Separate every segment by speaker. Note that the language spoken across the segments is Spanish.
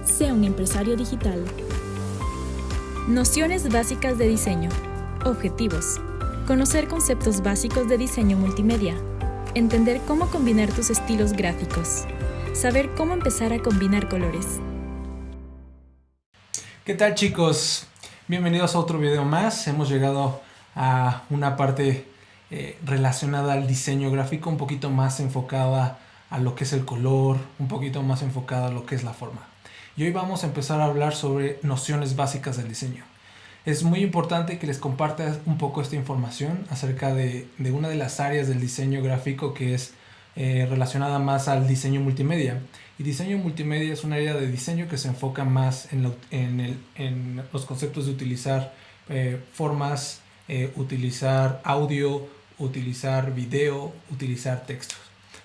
Speaker 1: Sé un empresario digital. Nociones básicas de diseño. Objetivos. Conocer conceptos básicos de diseño multimedia. Entender cómo combinar tus estilos gráficos. Saber cómo empezar a combinar colores.
Speaker 2: ¿Qué tal, chicos? Bienvenidos a otro video más. Hemos llegado a una parte relacionada al diseño gráfico, un poquito más enfocada a lo que es el color, un poquito más enfocada a lo que es la forma. Y hoy vamos a empezar a hablar sobre nociones básicas del diseño. Es muy importante que les comparta un poco esta información acerca de una de las áreas del diseño gráfico que es relacionada más al diseño multimedia. Y diseño multimedia es un área de diseño que se enfoca más en los conceptos de utilizar formas, utilizar audio, utilizar video, utilizar textos.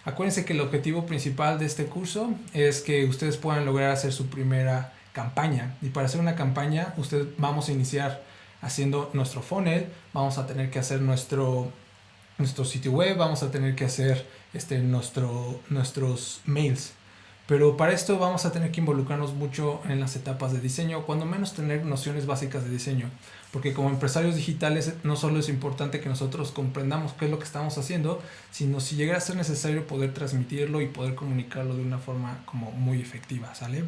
Speaker 2: Acuérdense que el objetivo principal de este curso es que ustedes puedan lograr hacer su primera campaña. Y para hacer una campaña, vamos a iniciar haciendo nuestro funnel, vamos a tener que hacer nuestro sitio web, vamos a tener que hacer nuestros mails. Pero para esto vamos a tener que involucrarnos mucho en las etapas de diseño, cuando menos tener nociones básicas de diseño. Porque como empresarios digitales no solo es importante que nosotros comprendamos qué es lo que estamos haciendo, sino si llegara a ser necesario poder transmitirlo y poder comunicarlo de una forma como muy efectiva, ¿sale?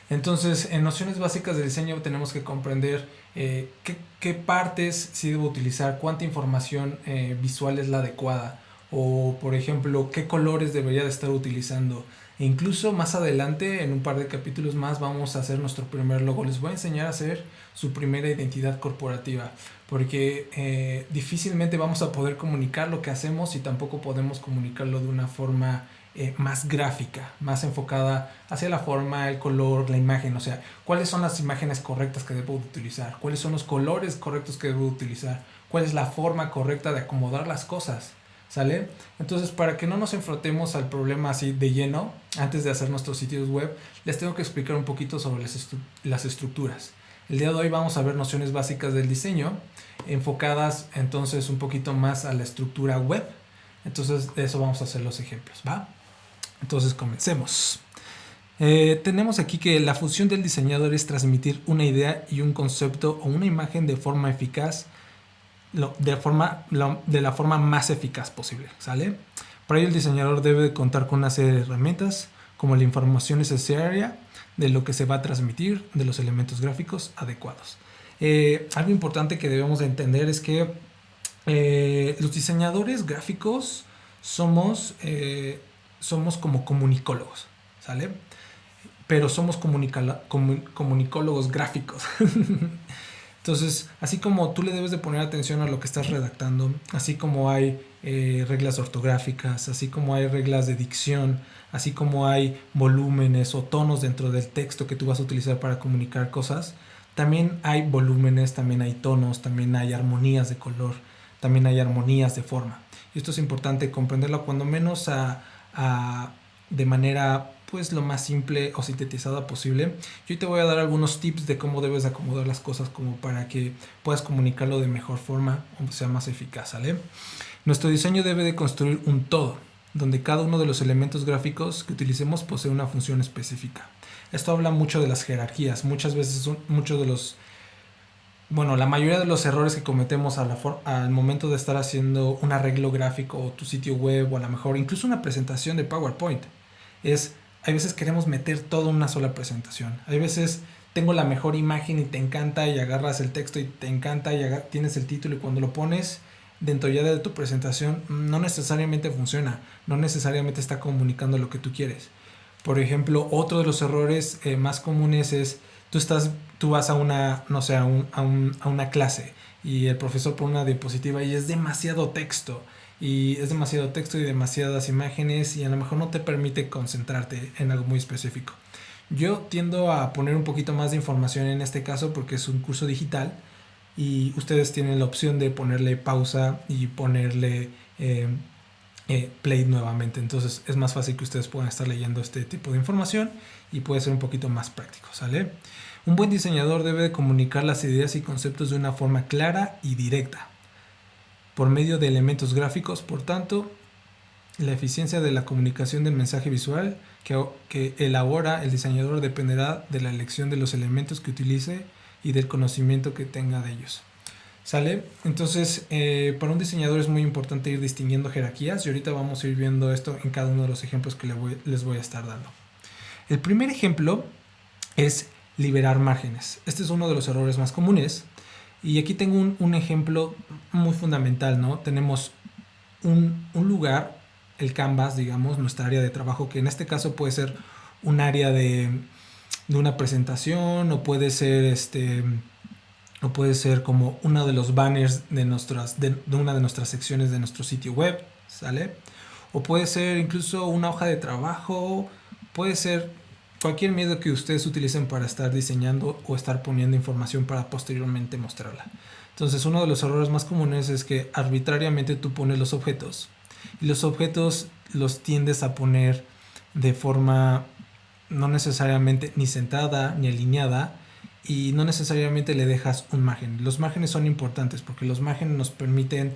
Speaker 2: Entonces, en nociones básicas de diseño tenemos que comprender qué partes sí debo utilizar, cuánta información visual es la adecuada, o por ejemplo, qué colores debería de estar utilizando. E incluso más adelante, en un par de capítulos más, vamos a hacer nuestro primer logo. Les voy a enseñar a hacer su primera identidad corporativa, porque difícilmente vamos a poder comunicar lo que hacemos y tampoco podemos comunicarlo de una forma más gráfica, más enfocada hacia la forma, el color, la imagen. O sea, cuáles son las imágenes correctas que debo utilizar, cuáles son los colores correctos que debo utilizar, cuál es la forma correcta de acomodar las cosas, ¿sale? Entonces, para que no nos enfrentemos al problema así de lleno, antes de hacer nuestros sitios web, les tengo que explicar un poquito sobre las estructuras. El día de hoy vamos a ver nociones básicas del diseño, enfocadas entonces un poquito más a la estructura web. Entonces, de eso vamos a hacer los ejemplos, ¿va? Entonces, comencemos. Tenemos aquí que la función del diseñador es transmitir una idea y un concepto o una imagen de forma eficaz, de la forma más eficaz posible, ¿sale? Para ello el diseñador debe de contar con una serie de herramientas como la información necesaria de lo que se va a transmitir, de los elementos gráficos adecuados. Algo importante que debemos de entender es que los diseñadores gráficos somos como comunicólogos, ¿sale? Pero somos comunicólogos gráficos. Entonces, así como tú le debes de poner atención a lo que estás redactando, así como hay reglas ortográficas, así como hay reglas de dicción, así como hay volúmenes o tonos dentro del texto que tú vas a utilizar para comunicar cosas, también hay volúmenes, también hay tonos, también hay armonías de color, también hay armonías de forma. Y esto es importante comprenderlo cuando menos de manera pues lo más simple o sintetizada posible. Yo hoy te voy a dar algunos tips de cómo debes acomodar las cosas como para que puedas comunicarlo de mejor forma o sea más eficaz, ¿sale? Nuestro diseño debe de construir un todo, donde cada uno de los elementos gráficos que utilicemos posee una función específica. Esto habla mucho de las jerarquías. Muchas veces la mayoría de los errores que cometemos al momento de estar haciendo un arreglo gráfico o tu sitio web o a lo mejor incluso una presentación de PowerPoint hay veces queremos meter todo en una sola presentación. Hay veces tengo la mejor imagen y te encanta y agarras el texto y te encanta y tienes el título y cuando lo pones dentro ya de tu presentación no necesariamente funciona, no necesariamente está comunicando lo que tú quieres. Por ejemplo, otro de los errores más comunes es tú vas a una clase y el profesor pone una diapositiva y es demasiado texto y demasiadas imágenes y a lo mejor no te permite concentrarte en algo muy específico. Yo tiendo a poner un poquito más de información en este caso porque es un curso digital y ustedes tienen la opción de ponerle pausa y ponerle play nuevamente. Entonces es más fácil que ustedes puedan estar leyendo este tipo de información y puede ser un poquito más práctico, ¿sale? Un buen diseñador debe de comunicar las ideas y conceptos de una forma clara y directa por medio de elementos gráficos. Por tanto, La eficiencia de la comunicación del mensaje visual que elabora el diseñador dependerá de la elección de los elementos que utilice y del conocimiento que tenga de ellos. ¿Sale? Entonces, para un diseñador es muy importante ir distinguiendo jerarquías y ahorita vamos a ir viendo esto en cada uno de los ejemplos que les voy a estar dando. El primer ejemplo es liberar márgenes. Este es uno de los errores más comunes y aquí tengo un ejemplo muy fundamental, ¿no? Tenemos un lugar, el canvas, digamos, nuestra área de trabajo, que en este caso puede ser un área de una presentación o puede ser o puede ser como uno de los banners de una de nuestras secciones de nuestro sitio web, ¿sale? O puede ser incluso una hoja de trabajo, puede ser cualquier medio que ustedes utilicen para estar diseñando o estar poniendo información para posteriormente mostrarla. Entonces, uno de los errores más comunes es que arbitrariamente tú pones los objetos y los objetos los tiendes a poner de forma no necesariamente ni sentada ni alineada, y no necesariamente le dejas un margen. Los márgenes son importantes porque los márgenes nos permiten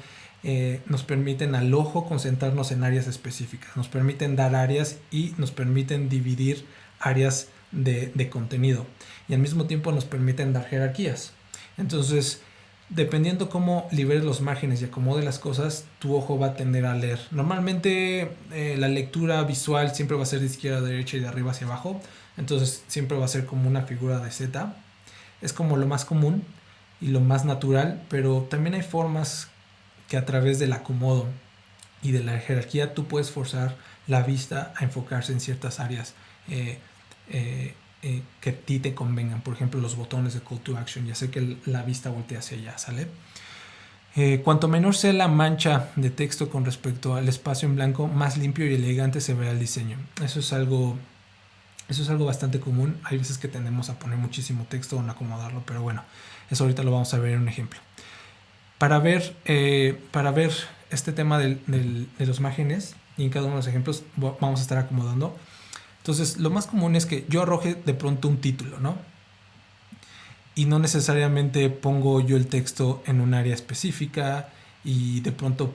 Speaker 2: al ojo concentrarnos en áreas específicas, nos permiten dar áreas y nos permiten dividir áreas de contenido y al mismo tiempo nos permiten dar jerarquías. Entonces, dependiendo cómo liberes los márgenes y acomode las cosas, tu ojo va a tender a leer. Normalmente la lectura visual siempre va a ser de izquierda a derecha y de arriba hacia abajo, entonces siempre va a ser como una figura de Z. Es como lo más común y lo más natural, pero también hay formas que a través del acomodo y de la jerarquía tú puedes forzar la vista a enfocarse en ciertas áreas que a ti te convengan. Por ejemplo, los botones de Call to Action y hacer que la vista voltee hacia allá, ¿sale? Cuanto menor sea la mancha de texto con respecto al espacio en blanco, más limpio y elegante se verá el diseño. Eso es algo bastante común. Hay veces que tendemos a poner muchísimo texto o no acomodarlo, pero bueno, eso ahorita lo vamos a ver en un ejemplo. Para ver este tema de los márgenes, y en cada uno de los ejemplos vamos a estar acomodando. Entonces, lo más común es que yo arroje de pronto un título, ¿no? Y no necesariamente pongo yo el texto en un área específica y de pronto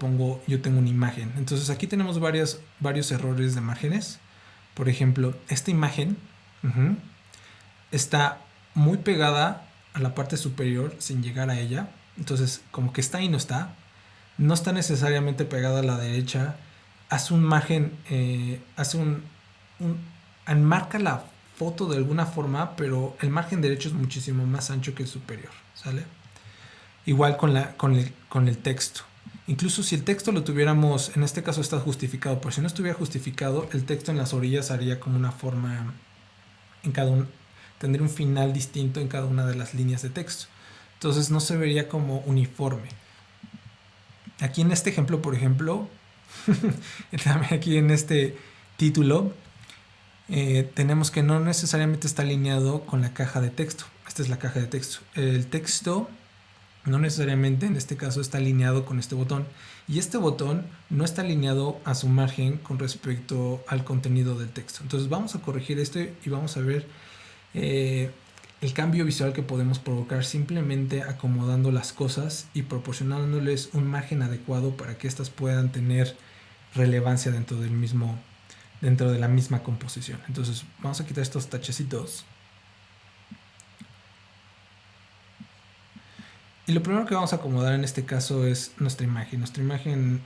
Speaker 2: yo tengo una imagen. Entonces, aquí tenemos varios errores de márgenes. Por ejemplo, esta imagen está muy pegada a la parte superior sin llegar a ella. Entonces, como que está y no está. No está necesariamente pegada a la derecha. Hace un margen, enmarca la foto de alguna forma, pero el margen derecho es muchísimo más ancho que el superior, ¿sale? Igual con el texto. Incluso si el texto lo tuviéramos, en este caso está justificado, pero si no estuviera justificado, el texto en las orillas haría como una forma, tendría un final distinto en cada una de las líneas de texto. Entonces no se vería como uniforme. Aquí en este ejemplo, por ejemplo, aquí en este título, tenemos que no necesariamente está alineado con la caja de texto. Esta es la caja de texto. El texto no necesariamente en este caso está alineado con este botón, y este botón no está alineado a su margen con respecto al contenido del texto. Entonces vamos a corregir esto y vamos a ver el cambio visual que podemos provocar simplemente acomodando las cosas y proporcionándoles un margen adecuado para que éstas puedan tener relevancia dentro de la misma composición. Entonces vamos a quitar estos tachecitos. Y lo primero que vamos a acomodar en este caso es nuestra imagen. Nuestra imagen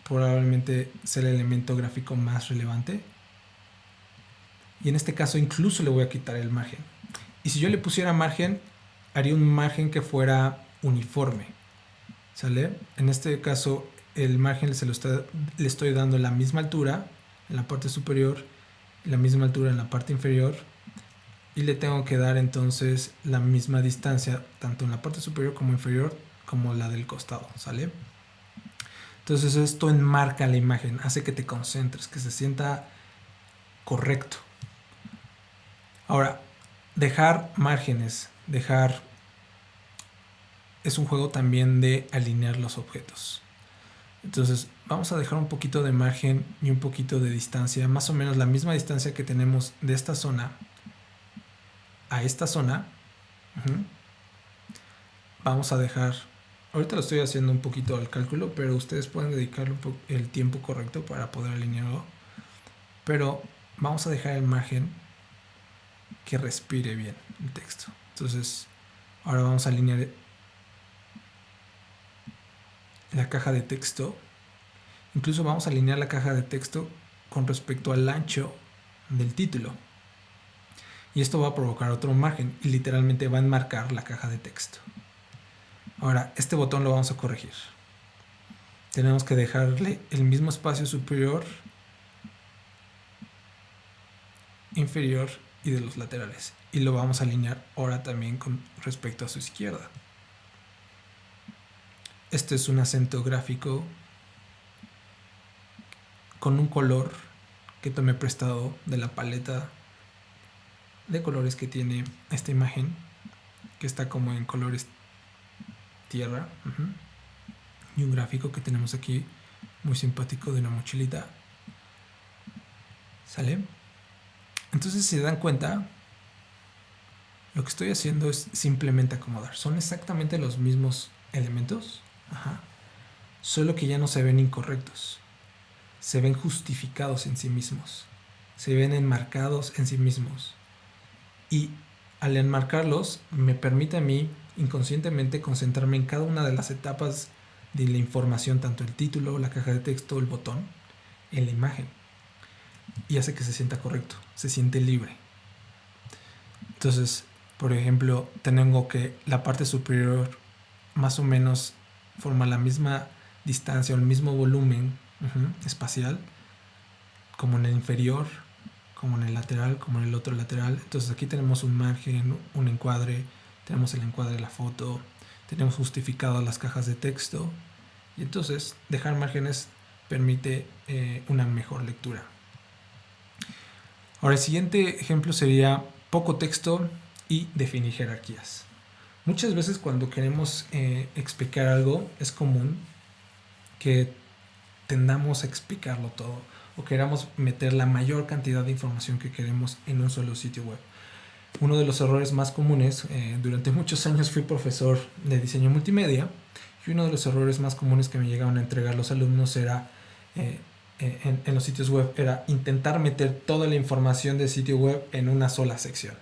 Speaker 2: probablemente sea el elemento gráfico más relevante. Y en este caso incluso le voy a quitar el margen. Y si yo le pusiera margen, haría un margen que fuera uniforme, ¿sale? En este caso el margen le estoy dando la misma altura en la parte superior y la misma altura en la parte inferior. Y le tengo que dar entonces la misma distancia tanto en la parte superior como inferior como la del costado, ¿sale? Entonces esto enmarca la imagen, hace que te concentres, que se sienta correcto. Ahora, dejar márgenes, es un juego también de alinear los objetos. Entonces vamos a dejar un poquito de margen y un poquito de distancia, más o menos la misma distancia que tenemos de esta zona a esta zona. Vamos a dejar ahorita lo estoy haciendo un poquito al cálculo, pero ustedes pueden dedicarle el tiempo correcto para poder alinearlo. Pero vamos a dejar el margen que respire bien el texto. Entonces, ahora vamos a alinear la caja de texto. Incluso vamos a alinear la caja de texto con respecto al ancho del título. Y esto va a provocar otro margen y literalmente va a enmarcar la caja de texto. Ahora, este botón lo vamos a corregir. Tenemos que dejarle el mismo espacio superior, inferior y de los laterales. Y lo vamos a alinear ahora también con respecto a su izquierda. Este es un acento gráfico con un color que tomé prestado de la paleta de colores que tiene esta imagen, que está como en colores tierra. Y un gráfico que tenemos aquí muy simpático de una mochilita. ¿Sale? Entonces, si se dan cuenta, lo que estoy haciendo es simplemente acomodar. Son exactamente los mismos elementos, solo que ya no se ven incorrectos. Se ven justificados en sí mismos. Se ven enmarcados en sí mismos. Y al enmarcarlos, me permite a mí inconscientemente concentrarme en cada una de las etapas de la información, tanto el título, la caja de texto, el botón, en la imagen. Y hace que se sienta correcto, se siente libre. Entonces, por ejemplo, tengo que la parte superior más o menos forma la misma distancia o el mismo volumen espacial, como en el inferior, como en el lateral, como en el otro lateral. Entonces aquí tenemos un margen, un encuadre, tenemos el encuadre de la foto, tenemos justificadas las cajas de texto, y entonces dejar márgenes permite una mejor lectura. Ahora, el siguiente ejemplo sería poco texto y definir jerarquías. Muchas veces cuando queremos explicar algo, es común que tendamos a explicarlo todo o queramos meter la mayor cantidad de información que queremos en un solo sitio web. Uno de los errores más comunes, durante muchos años fui profesor de diseño multimedia, y uno de los errores más comunes que me llegaban a entregar los alumnos era en los sitios web era intentar meter toda la información del sitio web en una sola sección.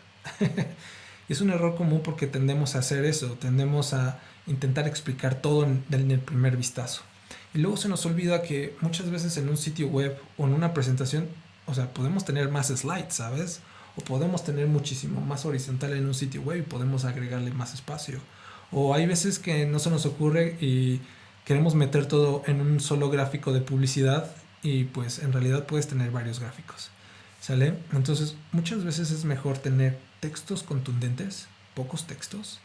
Speaker 2: Y es un error común porque tendemos a hacer eso, tendemos a intentar explicar todo en el primer vistazo. Y luego se nos olvida que muchas veces en un sitio web o en una presentación, o sea, podemos tener más slides, ¿sabes? O podemos tener muchísimo más horizontal en un sitio web y podemos agregarle más espacio. O hay veces que no se nos ocurre y queremos meter todo en un solo gráfico de publicidad y pues en realidad puedes tener varios gráficos, ¿sale? Entonces muchas veces es mejor tener textos contundentes, pocos textos,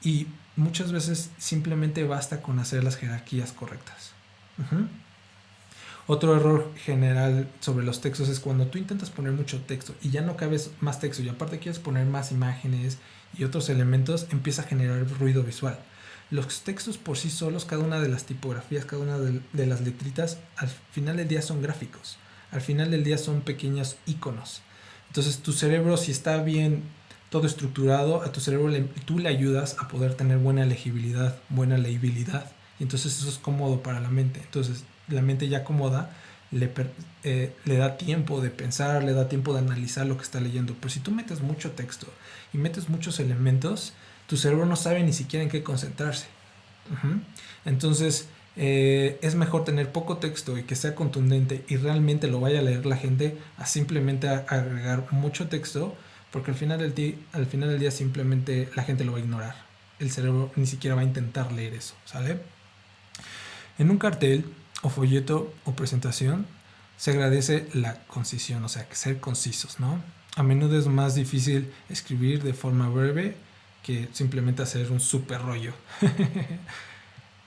Speaker 2: y muchas veces simplemente basta con hacer las jerarquías correctas. Otro error general sobre los textos es cuando tú intentas poner mucho texto y ya no cabes más texto y aparte quieres poner más imágenes y otros elementos, empieza a generar ruido visual. Los textos por sí solos, cada una de las tipografías, cada una de las letritas, al final del día son gráficos. Al final del día son pequeños iconos. Entonces tu cerebro, si está bien todo estructurado, a tu cerebro tú le ayudas a poder tener buena legibilidad, buena legibilidad. Y entonces eso es cómodo para la mente. Entonces la mente ya cómoda le da tiempo de pensar, le da tiempo de analizar lo que está leyendo. Pero si tú metes mucho texto y metes muchos elementos, tu cerebro no sabe ni siquiera en qué concentrarse. Entonces es mejor tener poco texto y que sea contundente y realmente lo vaya a leer la gente, a simplemente agregar mucho texto, porque al final del día simplemente la gente lo va a ignorar. El cerebro ni siquiera va a intentar leer eso, ¿sale? En un cartel o folleto o presentación se agradece la concisión, o sea, ser concisos, ¿no? A menudo es más difícil escribir de forma breve que simplemente hacer un súper rollo.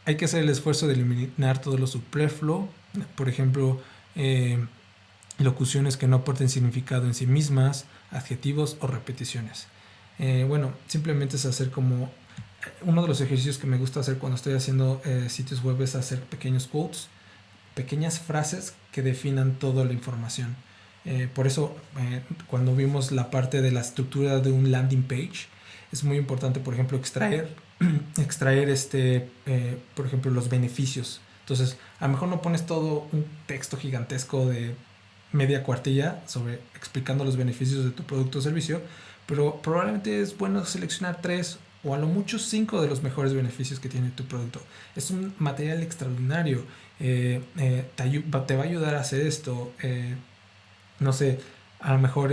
Speaker 2: Hay que hacer el esfuerzo de eliminar todo lo superfluo, por ejemplo, locuciones que no aporten significado en sí mismas, adjetivos o repeticiones. Simplemente es hacer como uno de los ejercicios que me gusta hacer cuando estoy haciendo sitios web es hacer pequeños quotes, pequeñas frases que definan toda la información. Por eso, cuando vimos la parte de la estructura de un landing page, es muy importante, por ejemplo, extraer extraer por ejemplo, los beneficios. Entonces, a lo mejor no pones todo un texto gigantesco de media cuartilla explicando los beneficios de tu producto o servicio, pero probablemente es bueno seleccionar 3 o a lo mucho 5 de los mejores beneficios que tiene tu producto. Es un material extraordinario. Te va a ayudar a hacer esto. No sé, a lo mejor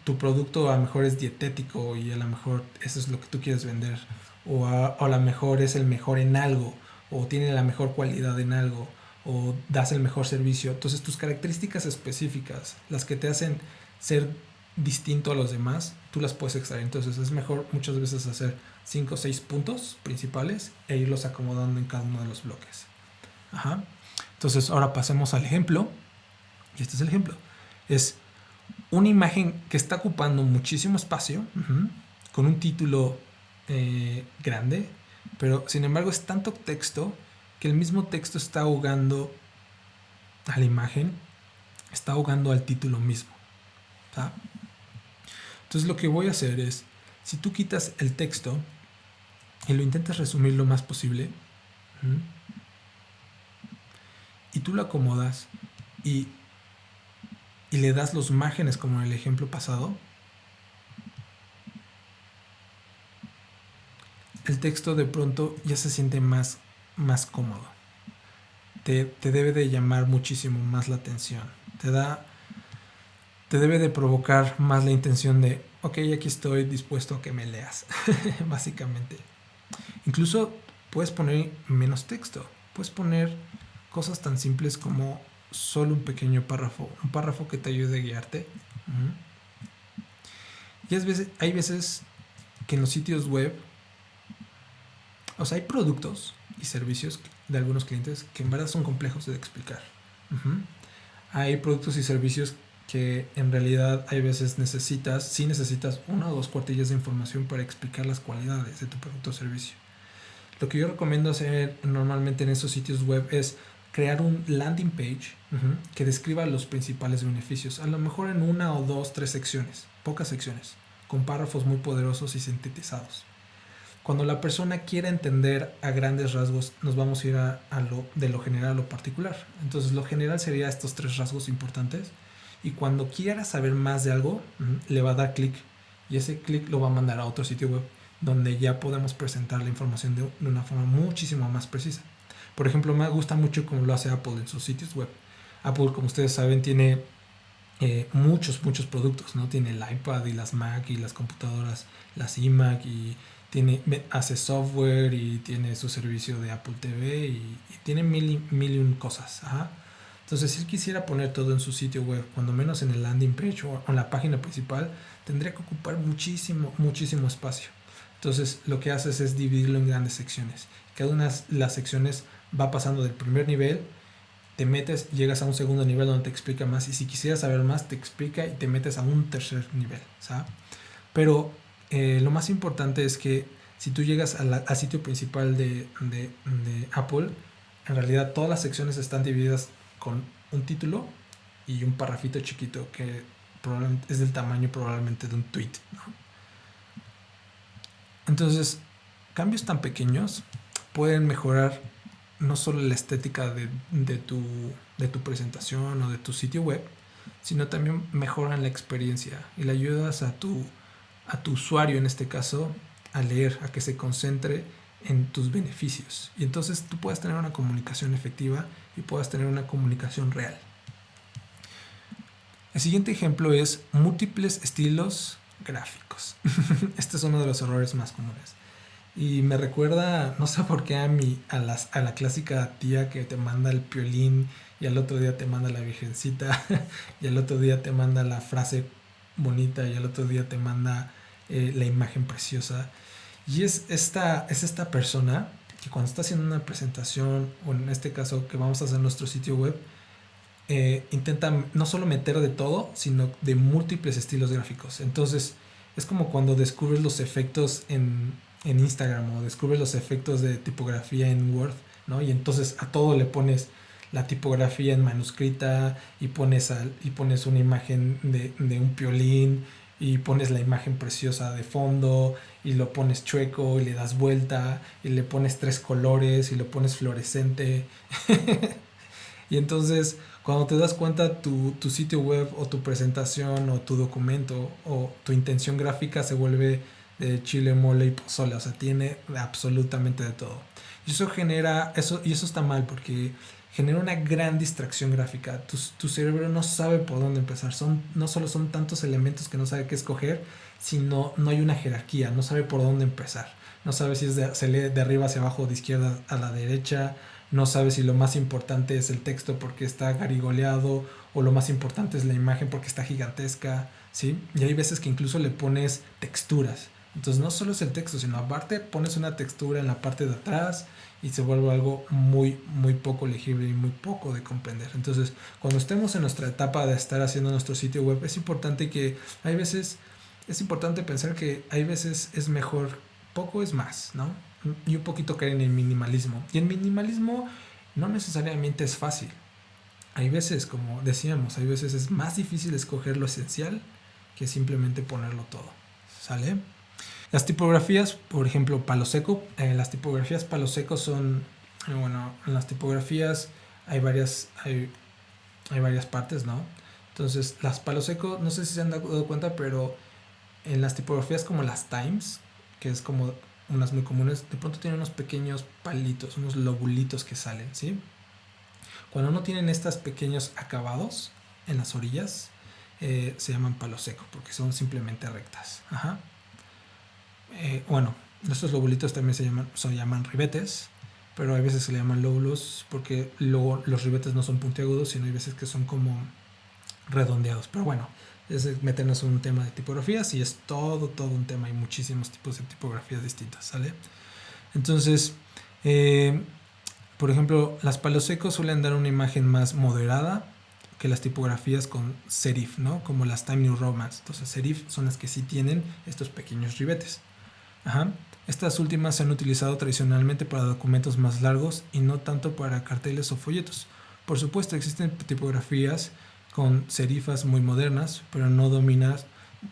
Speaker 2: tu producto a lo mejor es dietético y a lo mejor eso es lo que tú quieres vender. O a lo mejor es el mejor en algo, o tiene la mejor cualidad en algo, o das el mejor servicio. Entonces tus características específicas, las que te hacen ser distinto a los demás, tú las puedes extraer. Entonces es mejor muchas veces hacer 5 o 6 puntos principales e irlos acomodando en cada uno de los bloques. Ajá. Entonces ahora pasemos al ejemplo. Y este es el ejemplo. Es una imagen que está ocupando muchísimo espacio, con un título grande, pero sin embargo es tanto texto que el mismo texto está ahogando a la imagen, está ahogando al título mismo. ¿Tá? Entonces lo que voy a hacer es, si tú quitas el texto y lo intentas resumir lo más posible, y tú lo acomodas y le das los márgenes como en el ejemplo pasado, el texto de pronto ya se siente más cómodo. Te debe de llamar muchísimo más la atención. Te debe de provocar más la intención de, ok, aquí estoy dispuesto a que me leas, básicamente. Incluso puedes poner menos texto. Puedes poner cosas tan simples como solo un pequeño párrafo. Un párrafo que te ayude a guiarte. Y hay veces que en los sitios web, o sea, hay productos y servicios de algunos clientes que en verdad son complejos de explicar. Hay productos y servicios que en realidad hay veces necesitas 1 o 2 cuartillas de información para explicar las cualidades de tu producto o servicio. Lo que yo recomiendo hacer normalmente en esos sitios web es crear un landing page que describa los principales beneficios, a lo mejor en 1 o 2, 3 secciones, pocas secciones, con párrafos muy poderosos y sintetizados. Cuando la persona quiera entender a grandes rasgos, nos vamos a ir de lo general a lo particular. Entonces lo general sería estos 3 rasgos importantes, y cuando quiera saber más de algo, le va a dar clic, y ese clic lo va a mandar a otro sitio web donde ya podemos presentar la información de una forma muchísimo más precisa. Por ejemplo, me gusta mucho cómo lo hace Apple en sus sitios web. Apple, como ustedes saben, tiene muchos productos, ¿no? Tiene el iPad y las Mac y las computadoras, las iMac, y hace software y tiene su servicio de Apple TV y tiene mil y un cosas. Entonces, si él quisiera poner todo en su sitio web, cuando menos en el landing page o en la página principal, tendría que ocupar muchísimo espacio. Entonces, lo que haces es dividirlo en grandes secciones. Cada una de las secciones va pasando del primer nivel, te metes, llegas a un segundo nivel donde te explica más, y si quisieras saber más, te explica y te metes a un tercer nivel, ¿sabes? Pero lo más importante es que si tú llegas al sitio principal de Apple, en realidad todas las secciones están divididas con un título y un parrafito chiquito que probablemente es del tamaño probablemente de un tweet, ¿no? Entonces, cambios tan pequeños pueden mejorar no solo la estética de tu presentación o de tu sitio web, sino también mejoran la experiencia y le ayudas a tu usuario, en este caso, a leer, a que se concentre en tus beneficios. Y entonces tú puedas tener una comunicación efectiva y puedas tener una comunicación real. El siguiente ejemplo es múltiples estilos gráficos. Este es uno de los errores más comunes. Y me recuerda, no sé por qué, a la clásica tía que te manda el piolín y al otro día te manda la virgencita y al otro día te manda la frase bonita y al otro día te manda la imagen preciosa. Y es esta persona que cuando está haciendo una presentación, o en este caso que vamos a hacer nuestro sitio web, intenta no solo meter de todo, sino de múltiples estilos gráficos. Entonces es como cuando descubres los efectos en Instagram, o descubres los efectos de tipografía en Word, ¿no? Y entonces a todo le pones la tipografía en manuscrita y pones una imagen de un piolín y pones la imagen preciosa de fondo y lo pones chueco y le das vuelta y le pones 3 colores y lo pones fluorescente. Y entonces cuando te das cuenta tu sitio web o tu presentación o tu documento o tu intención gráfica se vuelve de chile, mole y pozole, o sea, tiene absolutamente de todo. Y eso genera, y eso está mal porque genera una gran distracción gráfica. Tu cerebro no sabe por dónde empezar. No solo son tantos elementos que no sabe qué escoger, sino no hay una jerarquía, no sabe por dónde empezar. No sabe si se lee de arriba hacia abajo, de izquierda a la derecha. No sabe si lo más importante es el texto porque está garigoleado o lo más importante es la imagen porque está gigantesca, ¿sí? Y hay veces que incluso le pones texturas. Entonces no solo es el texto, sino aparte pones una textura en la parte de atrás y se vuelve algo muy, muy poco legible y muy poco de comprender. Entonces, cuando estemos en nuestra etapa de estar haciendo nuestro sitio web, es importante pensar que hay veces es mejor, poco es más, ¿no? Y un poquito caer en el minimalismo. Y el minimalismo no necesariamente es fácil. Hay veces, como decíamos, hay veces es más difícil escoger lo esencial que simplemente ponerlo todo. ¿Sale? Las tipografías, por ejemplo, palo seco. Las tipografías palo seco son, bueno, en las tipografías hay varias partes, ¿no? Entonces, las palo seco, no sé si se han dado cuenta, pero en las tipografías como las Times, que es como unas muy comunes, de pronto tienen unos pequeños palitos, unos lobulitos que salen, ¿sí? Cuando no tienen estos pequeños acabados en las orillas, se llaman palo seco, porque son simplemente rectas. Ajá. Bueno, estos lobulitos también se llaman ribetes, pero hay veces se le llaman lóbulos porque luego los ribetes no son puntiagudos, sino hay veces que son como redondeados. Pero bueno, es meternos en un tema de tipografías y es todo un tema. Hay muchísimos tipos de tipografías distintas, ¿sale? Entonces, por ejemplo, las palos secos suelen dar una imagen más moderada que las tipografías con serif, ¿no? Como las Times New Romans. Entonces, serif son las que sí tienen estos pequeños ribetes. Ajá. Estas últimas se han utilizado tradicionalmente para documentos más largos y no tanto para carteles o folletos. Por supuesto, existen tipografías con serifas muy modernas, pero no dominas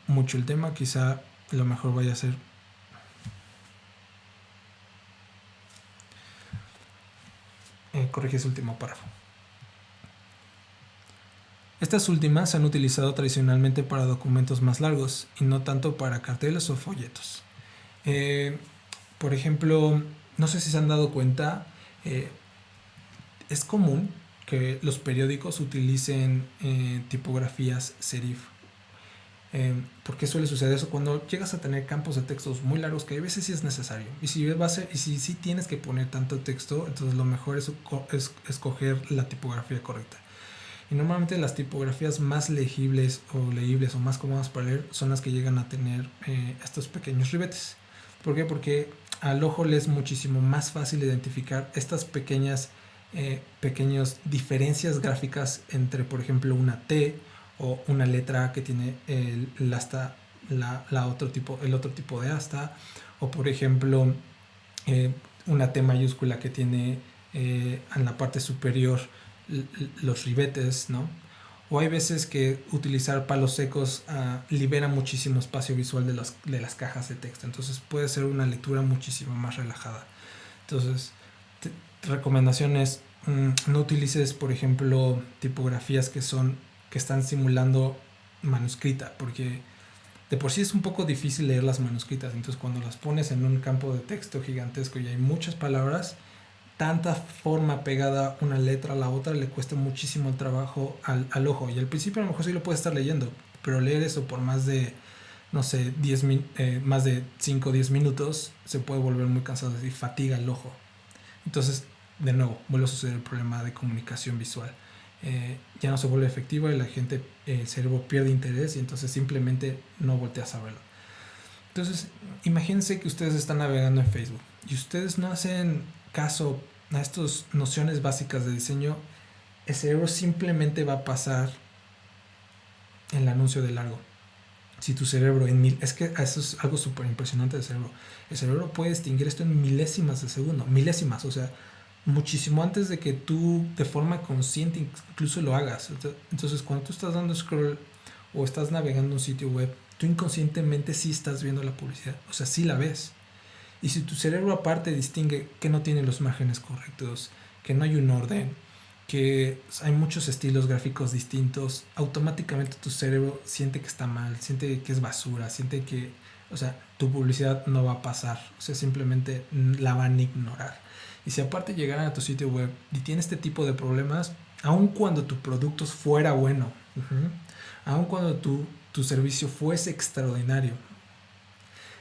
Speaker 2: mucho el tema. Quizá lo mejor vaya a ser corrige ese último párrafo. Estas últimas se han utilizado tradicionalmente para documentos más largos y no tanto para carteles o folletos. Por ejemplo, no sé si se han dado cuenta, es común que los periódicos utilicen tipografías serif. ¿Por qué suele suceder eso? Cuando llegas a tener campos de textos muy largos, que a veces sí es necesario, y si tienes que poner tanto texto, entonces lo mejor es escoger la tipografía correcta. Y normalmente las tipografías más legibles o leíbles o más cómodas para leer son las que llegan a tener estos pequeños ribetes. ¿Por qué? Porque al ojo le es muchísimo más fácil identificar estas pequeñas diferencias gráficas entre, por ejemplo, una T o una letra A que tiene el otro tipo de asta, o por ejemplo una T mayúscula que tiene en la parte superior los ribetes, ¿no? O hay veces que utilizar palos secos libera muchísimo espacio visual de las cajas de texto. Entonces puede ser una lectura muchísimo más relajada. Entonces, recomendaciones, no utilices, por ejemplo, tipografías que están simulando manuscrita, porque de por sí es un poco difícil leer las manuscritas. Entonces, cuando las pones en un campo de texto gigantesco y hay muchas palabras, tanta forma pegada una letra a la otra le cuesta muchísimo el trabajo al ojo. Y al principio a lo mejor sí lo puedes estar leyendo, pero leer eso por más de, no sé, más de 5 o 10 minutos se puede volver muy cansado y fatiga el ojo. Entonces, de nuevo, vuelve a suceder el problema de comunicación visual. Ya no se vuelve efectiva y la gente, el cerebro pierde interés y entonces simplemente no volteas a verlo. Entonces, imagínense que ustedes están navegando en Facebook y ustedes no hacen caso a estas nociones básicas de diseño. El cerebro simplemente va a pasar el anuncio de largo. Si tu cerebro es que eso es algo súper impresionante del cerebro. El cerebro puede distinguir esto en milésimas de segundo, o sea, muchísimo antes de que tú de forma consciente incluso lo hagas. Entonces, cuando tú estás dando scroll o estás navegando un sitio web tú inconscientemente sí estás viendo la publicidad, o sea, sí la ves. Y si tu cerebro aparte distingue que no tiene los márgenes correctos, que no hay un orden, que hay muchos estilos gráficos distintos, automáticamente tu cerebro siente que está mal, siente que es basura, siente que, o sea, tu publicidad no va a pasar, o sea, simplemente la van a ignorar. Y si aparte llegaran a tu sitio web y tiene este tipo de problemas, aun cuando tu producto fuera bueno, aun cuando tu servicio fuese extraordinario,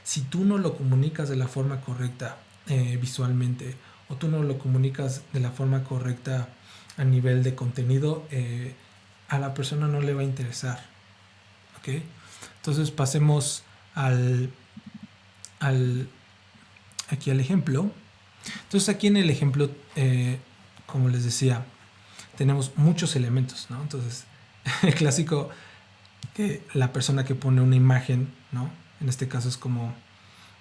Speaker 2: si tú no lo comunicas de la forma correcta visualmente, o tú no lo comunicas de la forma correcta a nivel de contenido, a la persona no le va a interesar. ¿Ok? Entonces pasemos aquí al ejemplo. Entonces aquí en el ejemplo, como les decía, tenemos muchos elementos, ¿no? Entonces, el clásico, que la persona que pone una imagen, ¿no? En este caso es como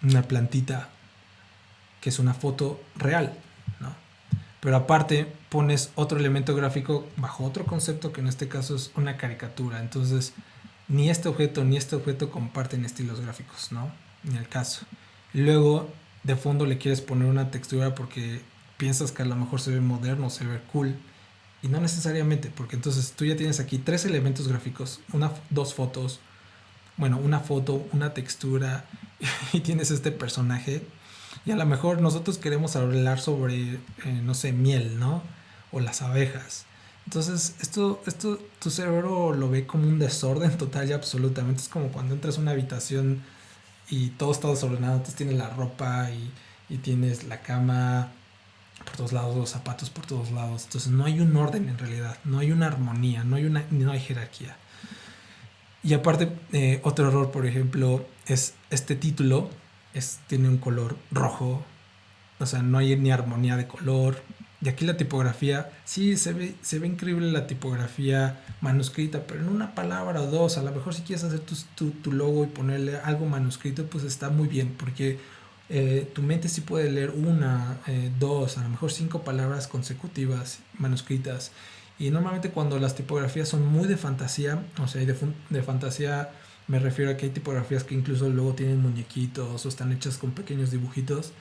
Speaker 2: una plantita, que es una foto real, ¿no? Pero aparte pones otro elemento gráfico bajo otro concepto, que en este caso es una caricatura. Entonces, ni este objeto ni este objeto comparten estilos gráficos, ¿no? Ni el caso. Luego, de fondo le quieres poner una textura porque piensas que a lo mejor se ve moderno, se ve cool. Y no necesariamente, porque entonces tú ya tienes aquí 3 elementos gráficos, dos fotos, bueno, una foto, una textura, y tienes este personaje. Y a lo mejor nosotros queremos hablar sobre, no sé, miel, ¿no? O las abejas. Entonces, esto tu cerebro lo ve como un desorden total y absolutamente. Es como cuando entras a una habitación y todo está desordenado. Entonces tienes la ropa y tienes la cama por todos lados, los zapatos por todos lados. Entonces no hay un orden en realidad, no hay una armonía, no hay jerarquía. Y aparte, otro error, por ejemplo, es este título tiene un color rojo, o sea, no hay ni armonía de color. Y aquí la tipografía, sí, se ve increíble la tipografía manuscrita, pero en una palabra o dos, a lo mejor si quieres hacer tu logo y ponerle algo manuscrito, pues está muy bien, porque tu mente sí puede leer una, dos, a lo mejor 5 palabras consecutivas manuscritas. Y normalmente cuando las tipografías son muy de fantasía, o sea, de fantasía me refiero a que hay tipografías que incluso luego tienen muñequitos o están hechas con pequeños dibujitos.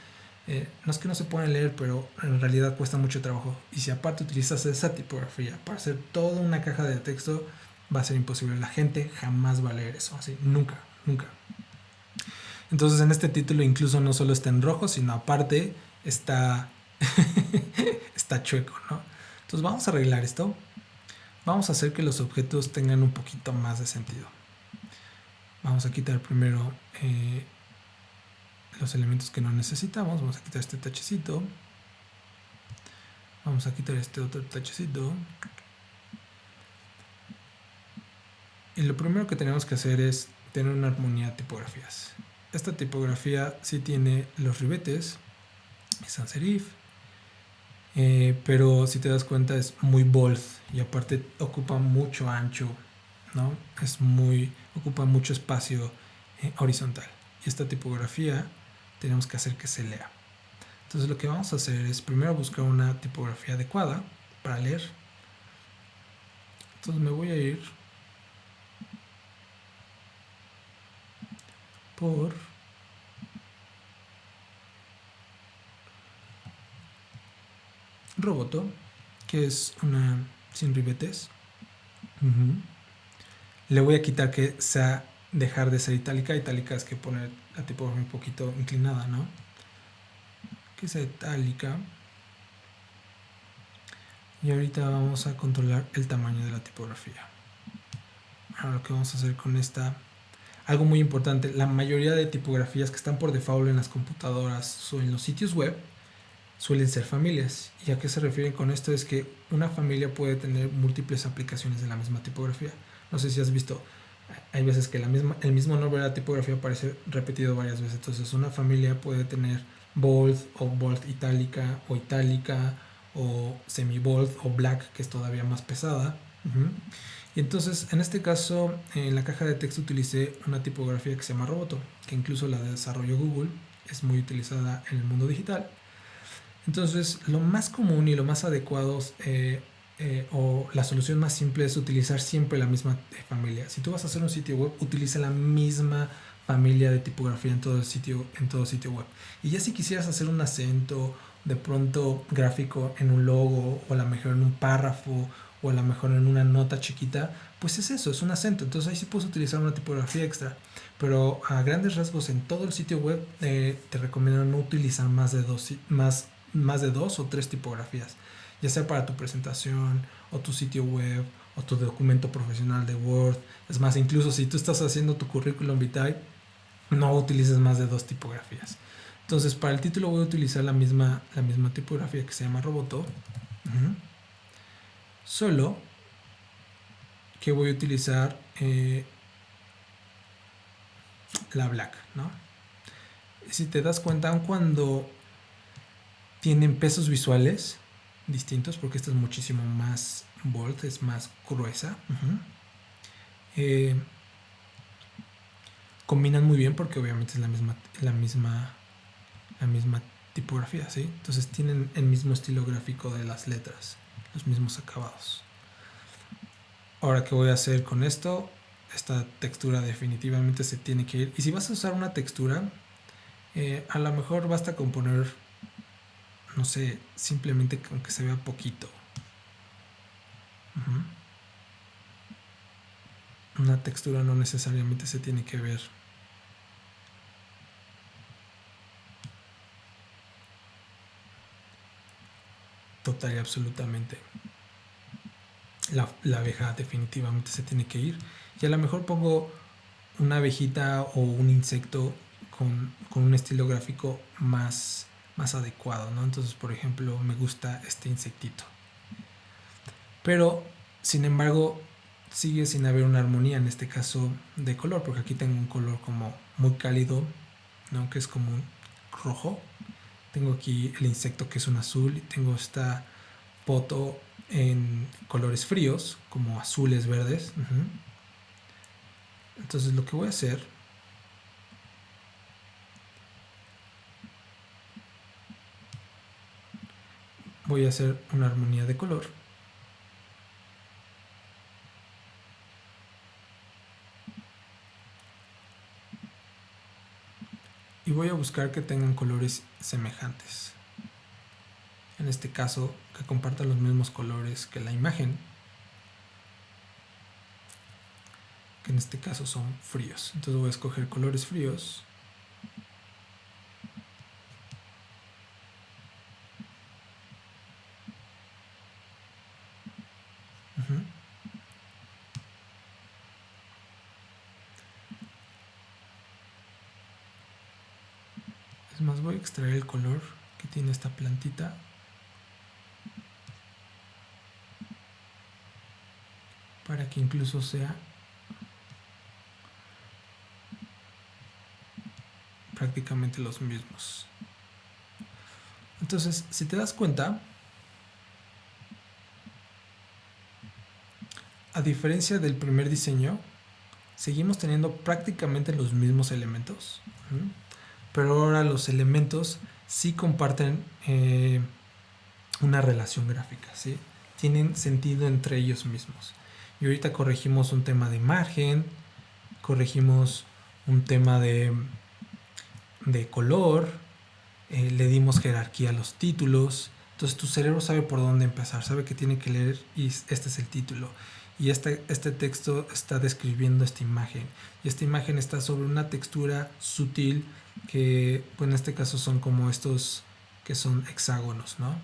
Speaker 2: No es que no se pueden leer, pero en realidad cuesta mucho trabajo. Y si aparte utilizas esa tipografía para hacer toda una caja de texto, va a ser imposible. La gente jamás va a leer eso, así, nunca, nunca. Entonces en este título incluso no solo está en rojo, sino aparte está está chueco, ¿no? Entonces vamos a arreglar esto. Vamos a hacer que los objetos tengan un poquito más de sentido. Vamos a quitar primero los elementos que no necesitamos. Vamos a quitar este tachecito. Vamos a quitar este otro tachecito. Y lo primero que tenemos que hacer es tener una armonía de tipografías. Esta tipografía sí tiene los ribetes, es sans serif, pero si te das cuenta es muy bold y aparte ocupa mucho ancho, ¿no? Ocupa mucho espacio horizontal. Y esta tipografía tenemos que hacer que se lea. Entonces lo que vamos a hacer es primero buscar una tipografía adecuada para leer. Entonces me voy a ir por Roboto, que es una sin ribetes. Le voy a quitar que sea dejar de ser itálica. Itálica es que poner la tipografía un poquito inclinada, ¿no? Que sea itálica. Y ahorita vamos a controlar el tamaño de la tipografía. Ahora lo que vamos a hacer con esta, algo muy importante, la mayoría de tipografías que están por default en las computadoras o en los sitios web suelen ser familias. ¿Y a qué se refieren con esto? Es que una familia puede tener múltiples aplicaciones de la misma tipografía. No sé si has visto, hay veces que el mismo nombre de la tipografía aparece repetido varias veces. Entonces una familia puede tener bold o bold itálica o semi bold o black, que es todavía más pesada. Y entonces en este caso en la caja de texto utilicé una tipografía que se llama Roboto, que incluso la desarrolló Google, es muy utilizada en el mundo digital. Entonces lo más común y lo más adecuado o la solución más simple es utilizar siempre la misma familia. Si tú vas a hacer un sitio web, utiliza la misma familia de tipografía en todo sitio web. Y ya si quisieras hacer un acento de pronto gráfico en un logo, o a lo mejor en un párrafo, o a lo mejor en una nota chiquita, pues es eso, es un acento. Entonces ahí sí puedes utilizar una tipografía extra. Pero a grandes rasgos en todo el sitio web te recomiendo no utilizar más de dos o tres tipografías, ya sea para tu presentación o tu sitio web o tu documento profesional de Word. Es más, incluso si tú estás haciendo tu currículum vitae, no utilices más de dos tipografías. Entonces para el título voy a utilizar la misma tipografía que se llama Roboto. Solo que voy a utilizar la black, ¿no? Si te das cuenta, aun cuando tienen pesos visuales distintos, porque esta es muchísimo más bold, es más gruesa, combinan muy bien porque obviamente es la misma tipografía, ¿sí? Entonces tienen el mismo estilo gráfico de las letras, los mismos acabados. Ahora, ¿qué voy a hacer con esto? Esta textura definitivamente se tiene que ir. Y si vas a usar una textura, a lo mejor basta con poner, no sé, simplemente con que se vea poquito. Una textura no necesariamente se tiene que ver total y absolutamente. La abeja definitivamente se tiene que ir. Y a lo mejor pongo una abejita o un insecto con un estilo gráfico más adecuado, ¿no? Entonces, por ejemplo, me gusta este insectito. Pero, sin embargo, sigue sin haber una armonía en este caso de color, porque aquí tengo un color como muy cálido, ¿no? Que es como un rojo. Tengo aquí el insecto que es un azul y tengo esta foto en colores fríos, como azules, verdes. Entonces lo que voy a hacer una armonía de color. Y voy a buscar que tengan colores semejantes. En este caso, que compartan los mismos colores que la imagen, que en este caso son fríos. Entonces voy a escoger colores fríos. Es más, voy a extraer el color que tiene esta plantita. Para que incluso sea prácticamente los mismos. Entonces, si te das cuenta, a diferencia del primer diseño, seguimos teniendo prácticamente los mismos elementos, pero ahora los elementos sí comparten una relación gráfica, ¿sí? Tienen sentido entre ellos mismos. Y ahorita corregimos un tema de margen, corregimos un tema de color, le dimos jerarquía a los títulos. Entonces tu cerebro sabe por dónde empezar, sabe que tiene que leer y este es el título. Y este texto está describiendo esta imagen. Y esta imagen está sobre una textura sutil que, pues en este caso son como estos que son hexágonos, ¿no?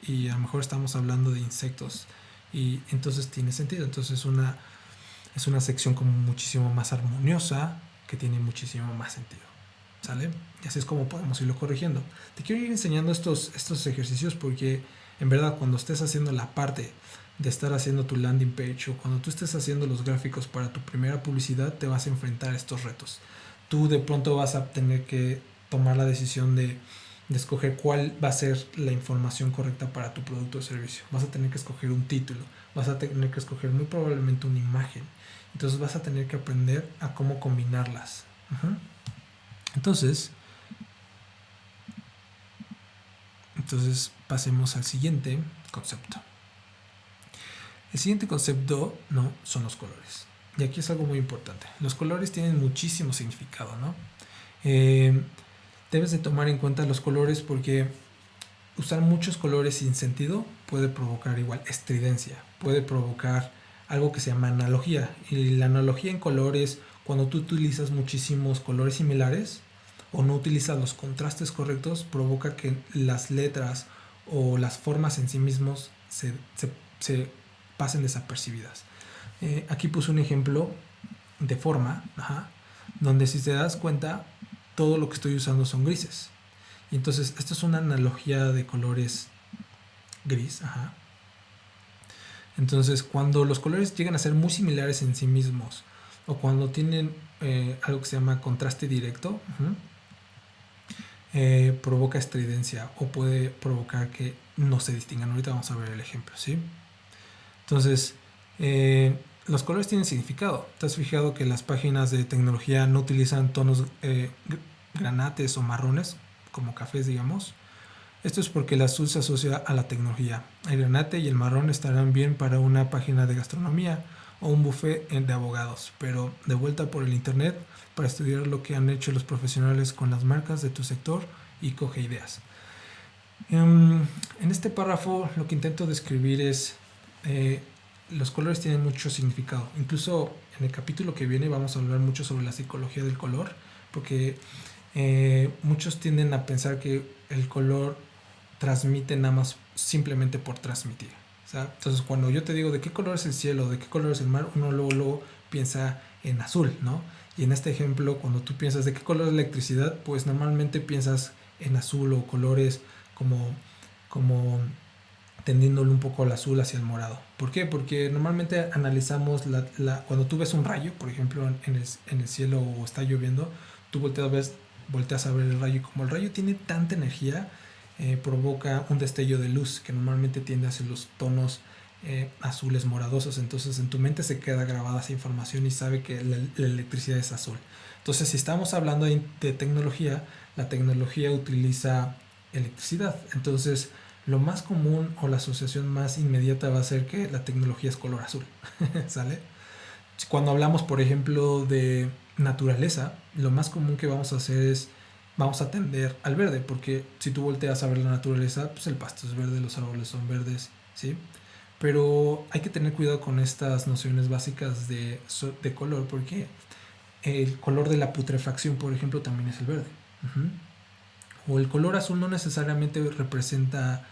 Speaker 2: Y a lo mejor estamos hablando de insectos. Y entonces tiene sentido. Entonces es una sección como muchísimo más armoniosa, que tiene muchísimo más sentido. ¿Sale? Y así es como podemos irlo corrigiendo. Te quiero ir enseñando estos ejercicios porque en verdad cuando estés haciendo la parte de estar haciendo tu landing page o cuando tú estés haciendo los gráficos para tu primera publicidad, te vas a enfrentar a estos retos. Tú de pronto vas a tener que tomar la decisión de escoger cuál va a ser la información correcta para tu producto o servicio. Vas a tener que escoger un título, vas a tener que escoger muy probablemente una imagen. Entonces vas a tener que aprender a cómo combinarlas. Entonces pasemos al siguiente concepto. El siguiente concepto, ¿no?, son los colores. Y aquí es algo muy importante. Los colores tienen muchísimo significado, ¿no? Debes de tomar en cuenta los colores porque usar muchos colores sin sentido puede provocar igual estridencia, puede provocar algo que se llama analogía. Y la analogía en colores, cuando tú utilizas muchísimos colores similares o no utilizas los contrastes correctos, provoca que las letras o las formas en sí mismos se pasen desapercibidas. Aquí puse un ejemplo de forma, donde si te das cuenta, todo lo que estoy usando son grises. Y entonces, esto es una analogía de colores gris. Entonces, cuando los colores llegan a ser muy similares en sí mismos, o cuando tienen algo que se llama contraste directo, provoca estridencia o puede provocar que no se distingan. Ahorita vamos a ver el ejemplo, ¿sí? Entonces, los colores tienen significado. ¿Te has fijado que las páginas de tecnología no utilizan tonos granates o marrones, como cafés, digamos? Esto es porque el azul se asocia a la tecnología. El granate y el marrón estarán bien para una página de gastronomía o un buffet de abogados, pero de vuelta por el internet para estudiar lo que han hecho los profesionales con las marcas de tu sector y coge ideas. En este párrafo lo que intento describir es los colores tienen mucho significado. Incluso en el capítulo que viene vamos a hablar mucho sobre la psicología del color, porque muchos tienden a pensar que el color transmite nada más simplemente por transmitir. Entonces, cuando yo te digo de qué color es el cielo, de qué color es el mar, uno luego piensa en azul, ¿no? Y en este ejemplo, cuando tú piensas de qué color es la electricidad, pues normalmente piensas en azul o colores como tendiéndole un poco al azul hacia el morado. ¿Por qué? Porque normalmente analizamos cuando tú ves un rayo, por ejemplo, en el cielo o está lloviendo, tú volteas a ver el rayo. Como el rayo tiene tanta energía, provoca un destello de luz que normalmente tiende hacia los tonos azules moradosos. Entonces en tu mente se queda grabada esa información y sabe que la electricidad es azul. Entonces, si estamos hablando de tecnología, la tecnología utiliza electricidad. Entonces, lo más común o la asociación más inmediata va a ser que la tecnología es color azul. ¿Sale? Cuando hablamos, por ejemplo, de naturaleza, lo más común que vamos a hacer es vamos a tender al verde, porque si tú volteas a ver la naturaleza, pues el pasto es verde, los árboles son verdes, ¿sí? Pero hay que tener cuidado con estas nociones básicas de color, porque el color de la putrefacción, por ejemplo, también es el verde. O el color azul no necesariamente representa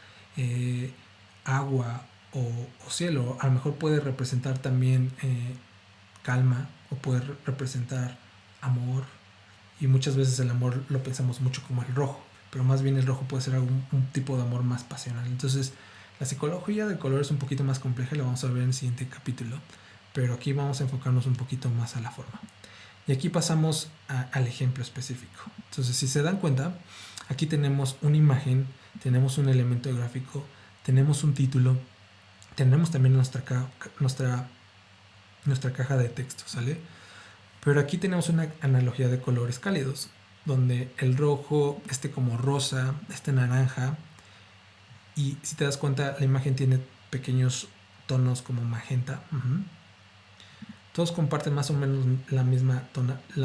Speaker 2: agua o cielo. A lo mejor puede representar también calma, o puede representar amor. Y muchas veces el amor lo pensamos mucho como el rojo, pero más bien el rojo puede ser un tipo de amor más pasional. Entonces, la psicología del color es un poquito más compleja, lo vamos a ver en el siguiente capítulo, pero aquí vamos a enfocarnos un poquito más a la forma. Y aquí pasamos al ejemplo específico. Entonces, si se dan cuenta, aquí tenemos una imagen, tenemos un elemento gráfico, tenemos un título, tenemos también nuestra caja de texto, ¿sale? Pero aquí tenemos una analogía de colores cálidos, donde el rojo, como rosa, naranja, y si te das cuenta, la imagen tiene pequeños tonos como magenta. Todos comparten más o menos la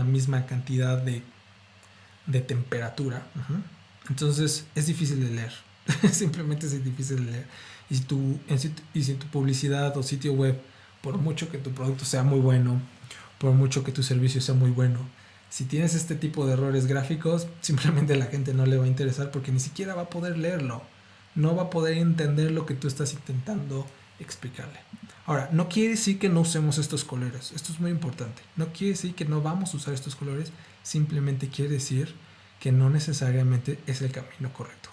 Speaker 2: misma cantidad de temperatura. Entonces es difícil de leer. Simplemente es difícil de leer. Y si tu publicidad o sitio web, por mucho que tu producto sea muy bueno, por mucho que tu servicio sea muy bueno, si tienes este tipo de errores gráficos, simplemente la gente no le va a interesar, porque ni siquiera va a poder leerlo. No va a poder entender lo que tú estás intentando explicarle. Ahora, no quiere decir que no usemos estos colores. Esto es muy importante. No quiere decir que no vamos a usar estos colores. Simplemente quiere decir que no necesariamente es el camino correcto.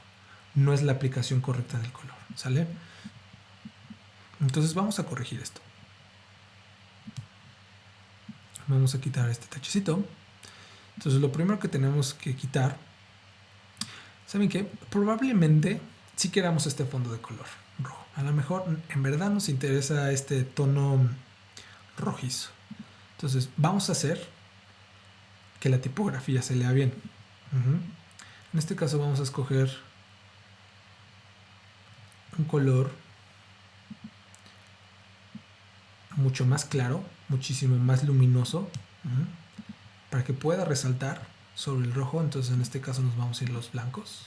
Speaker 2: No es la aplicación correcta del color. ¿Sale? Entonces vamos a corregir esto. Vamos a quitar este tachecito. Entonces lo primero que tenemos que quitar, ¿saben qué? Probablemente sí queramos este fondo de color rojo. A lo mejor en verdad nos interesa este tono rojizo. Entonces vamos a hacer que la tipografía se lea bien. En este caso vamos a escoger un color mucho más claro, muchísimo más luminoso, para que pueda resaltar sobre el rojo. Entonces en este caso nos vamos a ir los blancos.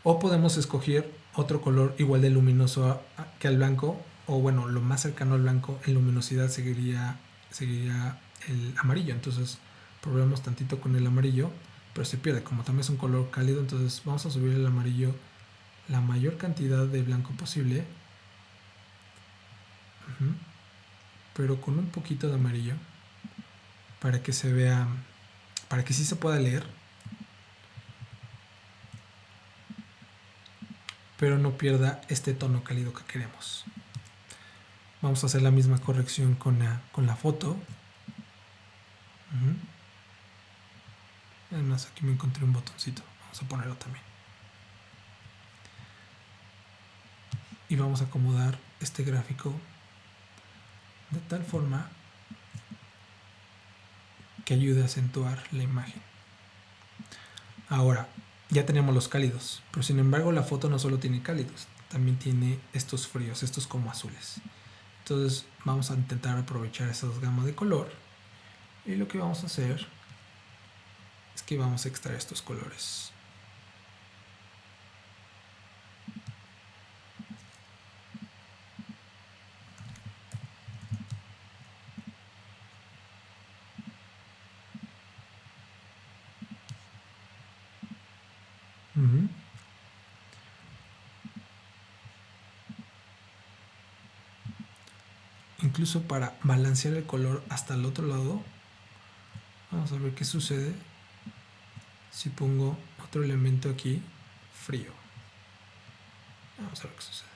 Speaker 2: O podemos escoger otro color igual de luminoso que al blanco, o bueno, lo más cercano al blanco en luminosidad seguiría el amarillo. Entonces probemos tantito con el amarillo, pero se pierde, como también es un color cálido. Entonces vamos a subir el amarillo la mayor cantidad de blanco posible, pero con un poquito de amarillo, para que se vea, para que sí se pueda leer, pero no pierda este tono cálido que queremos. Vamos a hacer la misma corrección con la foto. Además, aquí me encontré un botoncito, vamos a ponerlo también. Y vamos a acomodar este gráfico de tal forma que ayude a acentuar la imagen. Ahora, ya tenemos los cálidos, pero sin embargo la foto no solo tiene cálidos, también tiene estos fríos, estos como azules. Entonces vamos a intentar aprovechar esas gamas de color, y lo que vamos a hacer es que vamos a extraer estos colores. Incluso para balancear el color hasta el otro lado, vamos a ver qué sucede si pongo otro elemento aquí, frío. Vamos a ver qué sucede.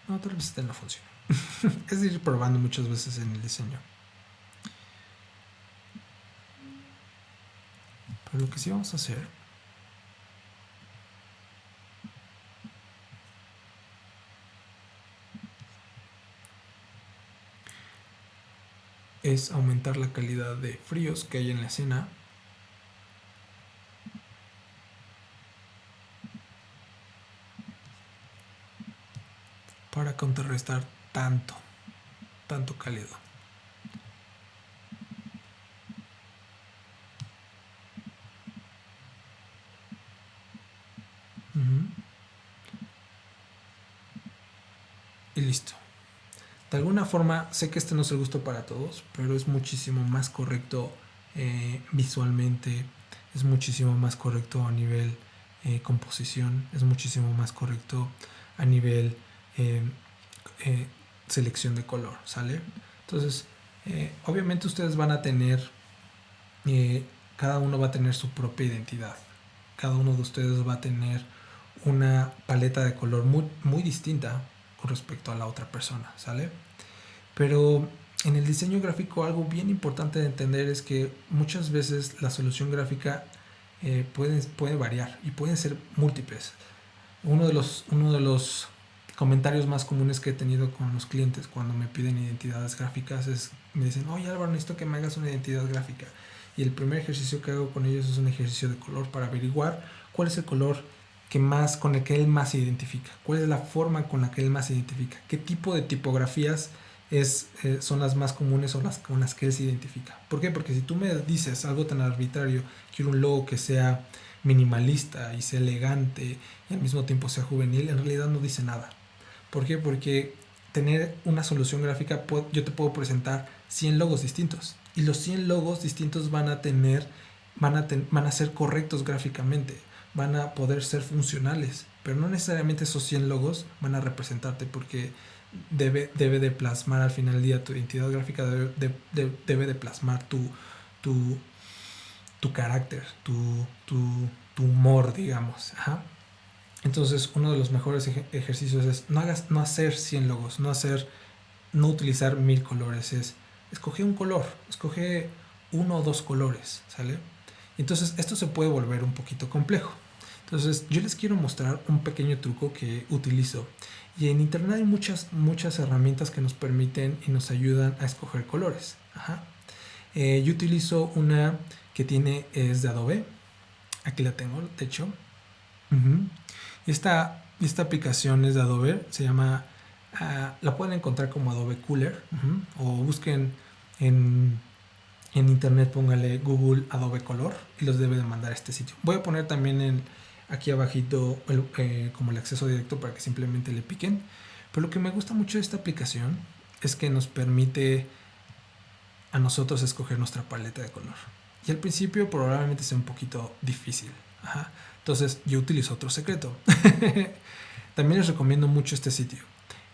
Speaker 2: No, tal vez este no funciona. Es ir probando muchas veces en el diseño. Pero lo que sí vamos a hacer es aumentar la calidad de fríos que hay en la escena. Para contrarrestar tanto cálido. Y listo. De alguna forma, sé que este no es el gusto para todos, pero es muchísimo más correcto visualmente, es muchísimo más correcto a nivel composición, es muchísimo más correcto a nivel selección de color, ¿sale? Entonces, obviamente ustedes van a tener, cada uno va a tener su propia identidad, cada uno de ustedes va a tener una paleta de color muy distinta con respecto a la otra persona, ¿sale? Pero en el diseño gráfico algo bien importante de entender es que muchas veces la solución gráfica puede variar y pueden ser múltiples. Uno de los comentarios más comunes que he tenido con los clientes cuando me piden identidades gráficas me dicen, oye Álvaro, necesito que me hagas una identidad gráfica. Y el primer ejercicio que hago con ellos es un ejercicio de color para averiguar cuál es el color con el que él más se identifica, cuál es la forma con la que él más se identifica, qué tipo de tipografías son las más comunes o las con las que él se identifica. ¿Por qué? Porque si tú me dices algo tan arbitrario, quiero un logo que sea minimalista y sea elegante y al mismo tiempo sea juvenil, en realidad no dice nada. ¿Por qué? Porque tener una solución gráfica, yo te puedo presentar 100 logos distintos y los 100 logos distintos van a ser correctos gráficamente, van a poder ser funcionales, pero no necesariamente esos 100 logos van a representarte, porque debe de plasmar al final del día tu identidad gráfica, debe de plasmar tu carácter, tu humor, digamos. Ajá. Entonces uno de los mejores ejercicios es no hacer 100 logos, no utilizar 1000 colores, es escoge un color, escoge 1 o 2 colores, ¿sale? Entonces esto se puede volver un poquito complejo. Entonces yo les quiero mostrar un pequeño truco que utilizo, y en internet hay muchas herramientas que nos permiten y nos ayudan a escoger colores. Ajá. Yo utilizo una que es de Adobe. Aquí la tengo, de hecho. Esta aplicación es de Adobe, se llama, la pueden encontrar como Adobe Cooler, o busquen en internet, póngale Google Adobe Color y los debe de mandar a este sitio. Voy a poner también aquí abajito como el acceso directo para que simplemente le piquen. Pero lo que me gusta mucho de esta aplicación es que nos permite a nosotros escoger nuestra paleta de color. Y al principio probablemente sea un poquito difícil. Entonces yo utilizo otro secreto. También les recomiendo mucho este sitio.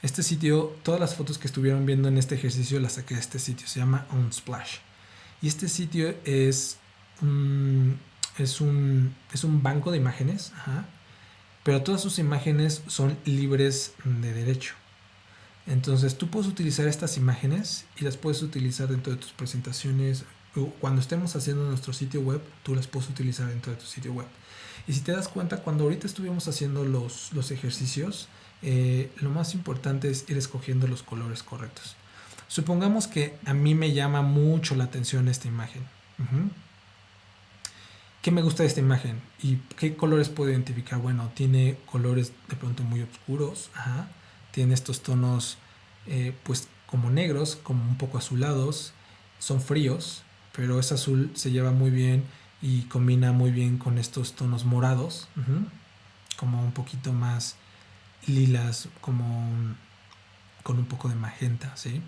Speaker 2: Este sitio, todas las fotos que estuvieron viendo en este ejercicio las saqué de este sitio. Se llama Unsplash. Y este sitio es un banco de imágenes. Pero todas sus imágenes son libres de derecho. Entonces tú puedes utilizar estas imágenes y las puedes utilizar dentro de tus presentaciones. Cuando estemos haciendo nuestro sitio web, tú las puedes utilizar dentro de tu sitio web. Y si te das cuenta, cuando ahorita estuvimos haciendo los ejercicios, lo más importante es ir escogiendo los colores correctos. Supongamos que a mí me llama mucho la atención esta imagen. ¿Qué me gusta de esta imagen? ¿Y qué colores puedo identificar? Bueno, tiene colores de pronto muy oscuros. Tiene estos tonos pues como negros, como un poco azulados. Son fríos, pero ese azul se lleva muy bien y combina muy bien con estos tonos morados. Como un poquito más lilas, como con un poco de magenta, ¿sí?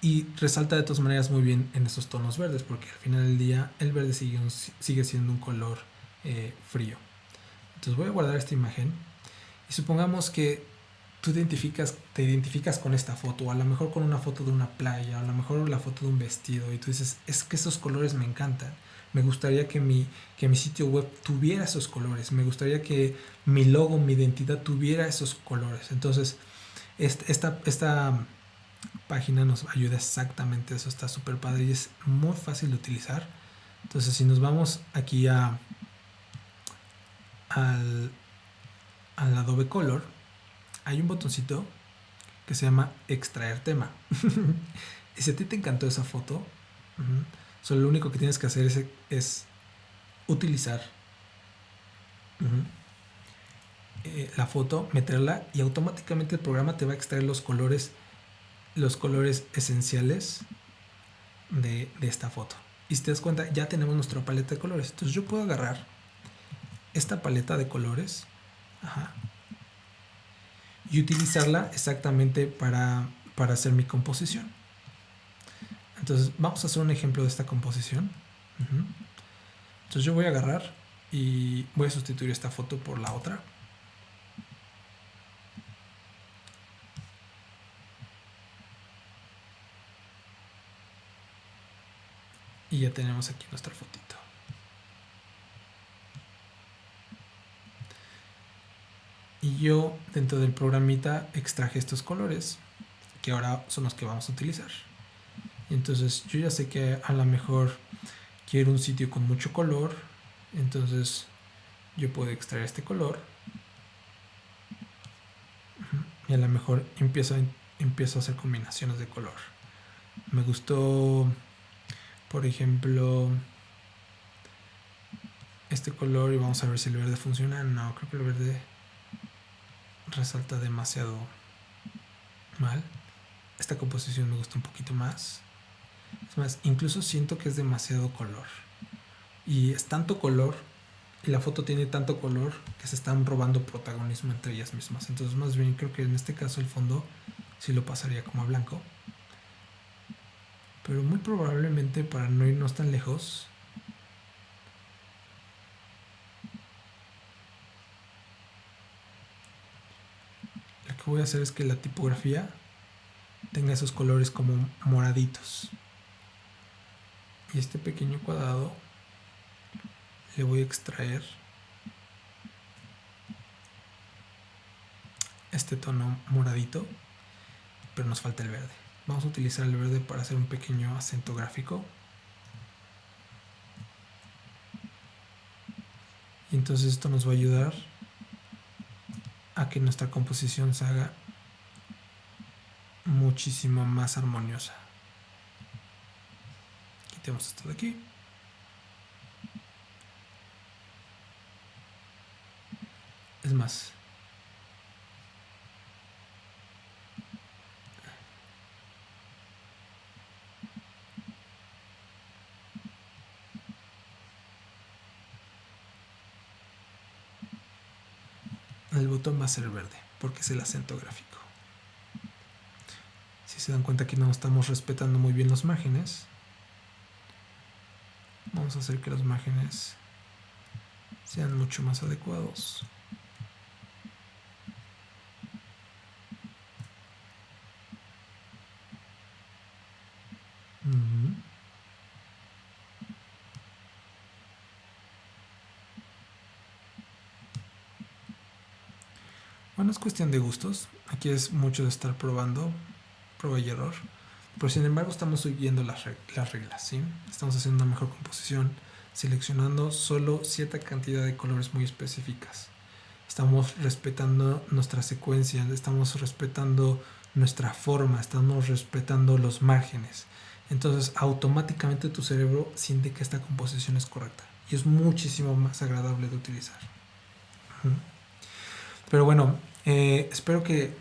Speaker 2: Y resalta de todas maneras muy bien en esos tonos verdes, porque al final del día el verde sigue siendo un color frío. Entonces voy a guardar esta imagen y supongamos que tú te identificas con esta foto, o a lo mejor con una foto de una playa, o a lo mejor la foto de un vestido, y tú dices, es que esos colores me encantan. Me gustaría que mi sitio web tuviera esos colores. Me gustaría que mi logo, mi identidad tuviera esos colores. Entonces, esta página nos ayuda exactamente a eso. Está súper padre y es muy fácil de utilizar. Entonces, si nos vamos aquí al Adobe Color, hay un botoncito que se llama extraer tema. Y si a ti te encantó esa foto, solo lo único que tienes que hacer es utilizar la foto, meterla, y automáticamente el programa te va a extraer los colores esenciales de esta foto. Y si te das cuenta, ya tenemos nuestra paleta de colores. Entonces yo puedo agarrar esta paleta de colores y utilizarla exactamente para hacer mi composición. Entonces vamos a hacer un ejemplo de esta composición. Entonces yo voy a agarrar y voy a sustituir esta foto por la otra. Y ya tenemos aquí nuestra fotito. Y yo dentro del programita extraje estos colores, que ahora son los que vamos a utilizar. Y entonces yo ya sé que a lo mejor quiero un sitio con mucho color. Entonces yo puedo extraer este color. Y a lo mejor empiezo a hacer combinaciones de color. Me gustó, por ejemplo, este color, y vamos a ver si el verde funciona. No, creo que el verde resalta demasiado mal. Esta composición me gusta un poquito más. Es más, incluso siento que es demasiado color. Y es tanto color, y la foto tiene tanto color, que se están robando protagonismo entre ellas mismas. Entonces más bien creo que en este caso el fondo sí lo pasaría como a blanco. Pero muy probablemente, para no irnos tan lejos, lo que voy a hacer es que la tipografía tenga esos colores como moraditos. Y este pequeño cuadrado le voy a extraer este tono moradito, pero nos falta el verde. Vamos a utilizar el verde para hacer un pequeño acento gráfico. Y entonces esto nos va a ayudar a que nuestra composición se haga muchísimo más armoniosa. quitemos esto de aquí. Es más, el botón va a ser verde porque es el acento gráfico. Si se dan cuenta que no estamos respetando muy bien los márgenes, vamos a hacer que los márgenes sean mucho más adecuados. Bueno, es cuestión de gustos. Aquí es mucho de estar probando, prueba y error. Pero sin embargo estamos siguiendo las reglas, ¿sí? Estamos haciendo una mejor composición, seleccionando solo cierta cantidad de colores muy específicas. Estamos respetando nuestra secuencia, estamos respetando nuestra forma, estamos respetando los márgenes. Entonces automáticamente tu cerebro siente que esta composición es correcta y es muchísimo más agradable de utilizar. Pero bueno, espero que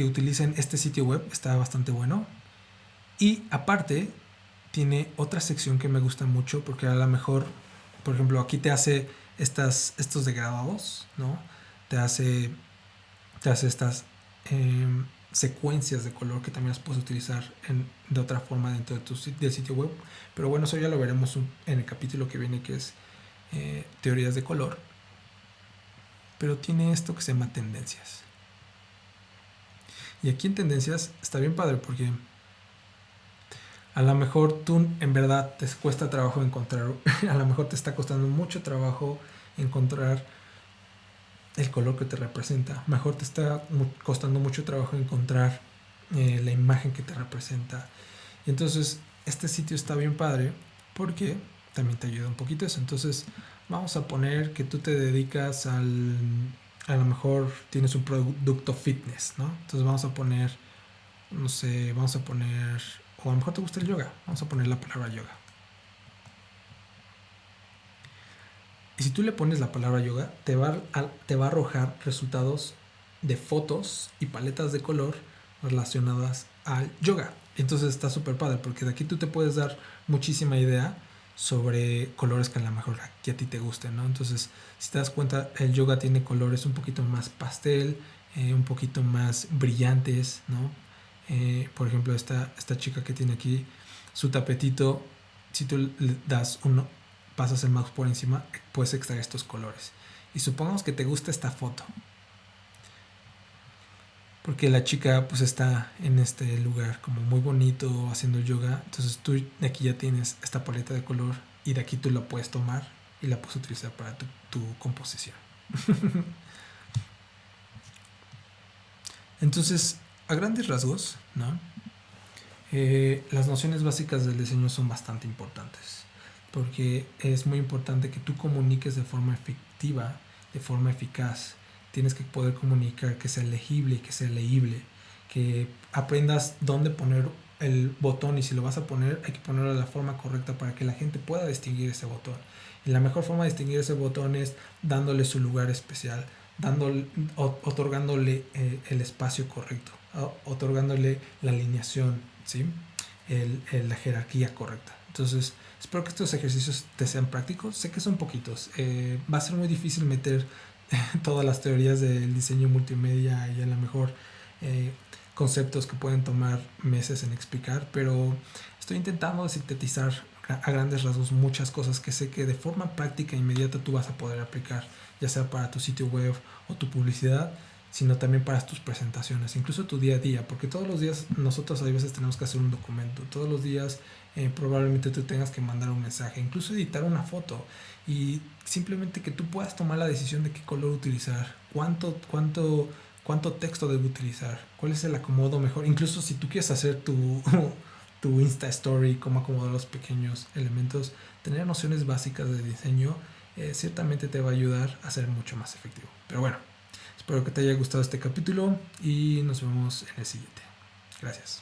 Speaker 2: utilicen este sitio web, está bastante bueno. Y aparte, tiene otra sección que me gusta mucho porque a lo mejor, por ejemplo, aquí te hace estos degradados, ¿no? Te hace estas secuencias de color que también las puedes utilizar de otra forma dentro del sitio web. Pero bueno, eso ya lo veremos en el capítulo que viene, que es teorías de color. Pero tiene esto que se llama tendencias. Y aquí en tendencias está bien padre porque a lo mejor tú en verdad te cuesta trabajo encontrar, a lo mejor te está costando mucho trabajo encontrar el color que te representa. Mejor te está costando mucho trabajo encontrar la imagen que te representa. Y entonces este sitio está bien padre porque también te ayuda un poquito eso. Entonces vamos a poner que tú te dedicas a lo mejor tienes un producto fitness, ¿no? Entonces vamos a poner, no sé, o a lo mejor te gusta el yoga, vamos a poner la palabra yoga. Y si tú le pones la palabra yoga, te va a arrojar resultados de fotos y paletas de color relacionadas al yoga. Entonces está súper padre porque de aquí tú te puedes dar muchísima idea sobre colores que a lo mejor que a ti te gusten, ¿no? Entonces, si te das cuenta, el yoga tiene colores un poquito más pastel, un poquito más brillantes, ¿no? Por ejemplo, esta chica que tiene aquí su tapetito, si tú le das pasas el mouse por encima, puedes extraer estos colores. Y supongamos que te gusta esta foto, porque la chica pues está en este lugar como muy bonito haciendo yoga. Entonces tú de aquí ya tienes esta paleta de color y de aquí tú la puedes tomar y la puedes utilizar para tu composición. Entonces, a grandes rasgos, ¿no? Las nociones básicas del diseño son bastante importantes porque es muy importante que tú comuniques de forma efectiva, de forma eficaz. Tienes que poder comunicar, que sea legible y que sea leíble, que aprendas dónde poner el botón, y si lo vas a poner hay que ponerlo de la forma correcta para que la gente pueda distinguir ese botón. Y la mejor forma de distinguir ese botón es dándole su lugar especial, otorgándole el espacio correcto, otorgándole la alineación, ¿sí? La jerarquía correcta. Entonces espero que estos ejercicios te sean prácticos. Sé que son poquitos, va a ser muy difícil meter todas las teorías del diseño multimedia y a lo mejor conceptos que pueden tomar meses en explicar, pero estoy intentando sintetizar a grandes rasgos muchas cosas que sé que de forma práctica e inmediata tú vas a poder aplicar, ya sea para tu sitio web o tu publicidad, sino también para tus presentaciones, incluso tu día a día, porque todos los días nosotros a veces tenemos que hacer un documento, todos los días probablemente tú tengas que mandar un mensaje, incluso editar una foto, y simplemente que tú puedas tomar la decisión de qué color utilizar, cuánto texto debe utilizar, cuál es el acomodo mejor, incluso si tú quieres hacer tu Insta Story, cómo acomodar los pequeños elementos, tener nociones básicas de diseño ciertamente te va a ayudar a ser mucho más efectivo. Pero bueno, espero que te haya gustado este capítulo y nos vemos en el siguiente. Gracias.